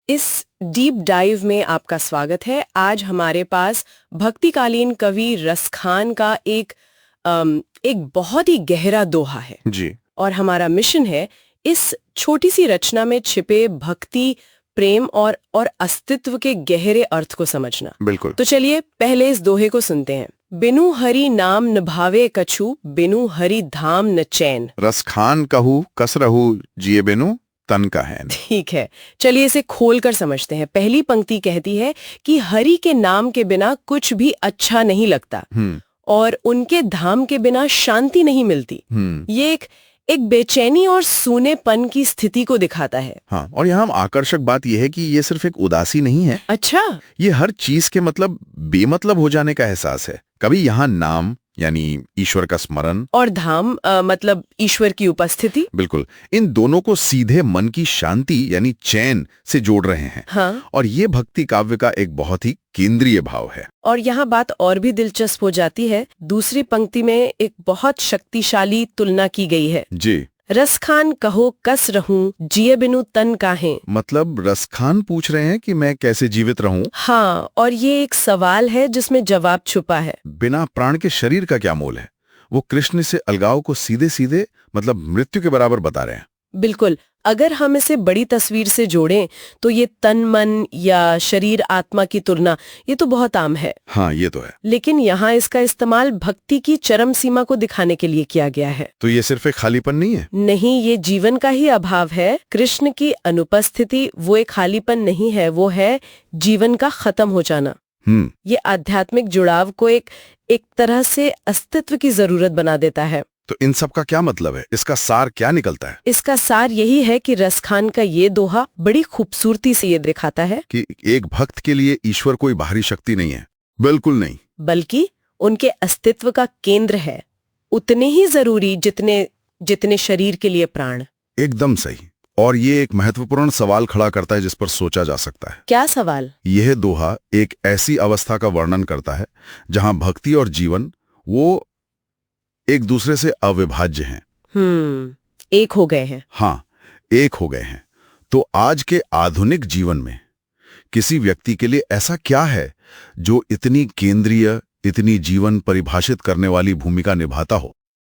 इस deep dive में आपका स्वागत है। आज हमारे पास भक्तिकालीन कवि रसखान का एक बहुत ही गहरा दोहा है जी। और हमारा मिशन है इस छोटी सी रचना में छिपे भक्ति, प्रेम और अस्तित्व के गहरे अर्थ को समझना। बिल्कुल। तो चलिए पहले इस दोहे को सुनते हैं। बिनु हरि नाम निभावे कछु, बिनु हरि धाम न चैन। रसखान कहू कस रहू, जिए बिनु तन का है। ठीक है, चलिए इसे खोलकर समझते हैं। पहली पंक्ति कहती है कि हरि के नाम के बिना कुछ भी अच्छा नहीं लगता और उनके धाम के बिना शांति नहीं मिलती। ये एक बेचैनी और सूनेपन की स्थिति को दिखाता है। हाँ, और यहाँ आकर्षक बात यह है कि ये सिर्फ एक उदासी नहीं है। अच्छा, ये हर चीज के मतलब बेमतलब हो जाने का एहसास है। कभी यहाँ नाम यानी ईश्वर का स्मरण और धाम मतलब ईश्वर की उपस्थिति, बिल्कुल, इन दोनों को सीधे मन की शांति यानी चैन से जोड़ रहे हैं। हाँ। और ये भक्ति काव्य का एक बहुत ही केंद्रीय भाव है। और यहाँ बात और भी दिलचस्प हो जाती है। दूसरी पंक्ति में एक बहुत शक्तिशाली तुलना की गई है। जी। रसखान कहो कस रहूं, जिए बिनु तन काहे। मतलब रसखान पूछ रहे हैं कि मैं कैसे जीवित रहूं। हाँ, और ये एक सवाल है जिसमें जवाब छुपा है। बिना प्राण के शरीर का क्या मोल है। वो कृष्ण से अलगाव को सीधे सीधे मतलब मृत्यु के बराबर बता रहे हैं। बिल्कुल, अगर हम इसे बड़ी तस्वीर से जोड़ें तो ये तन मन या शरीर आत्मा की तुलना ये तो बहुत आम है। हाँ, ये तो है। लेकिन यहाँ इसका इस्तेमाल भक्ति की चरम सीमा को दिखाने के लिए किया गया है। तो ये सिर्फ एक खालीपन नहीं है। नहीं, ये जीवन का ही अभाव है। कृष्ण की अनुपस्थिति वो एक खालीपन नहीं है, वो है जीवन का खत्म हो जाना। ये आध्यात्मिक जुड़ाव को एक तरह से अस्तित्व की जरूरत बना देता है। तो इन सब का क्या मतलब है? इसका सार क्या निकलता है? इसका सार यही है कि रसखान का ये दोहा बड़ी खूबसूरती से ये दिखाता है कि एक भक्त के लिए ईश्वर कोई बाहरी शक्ति नहीं है, बिल्कुल नहीं, बल्कि उनके अस्तित्व का केंद्र है, उतने ही जरूरी जितने शरीर के लिए प्राण। एकदम सही। और ये एक महत्वपूर्ण सवाल खड़ा करता है जिस पर सोचा जा सकता है। क्या सवाल? यह दोहा एक ऐसी अवस्था का वर्णन करता है जहां भक्ति और जीवन वो एक दूसरे से अविभाज्य हैं। एक हो गए हैं। हाँ, एक हो गए हैं। तो आज के आधुनिक जीवन में किसी व्यक्ति के लिए ऐसा क्या है जो इतनी केंद्रीय, इतनी जीवन परिभाषित करने वाली भूमिका निभाता हो?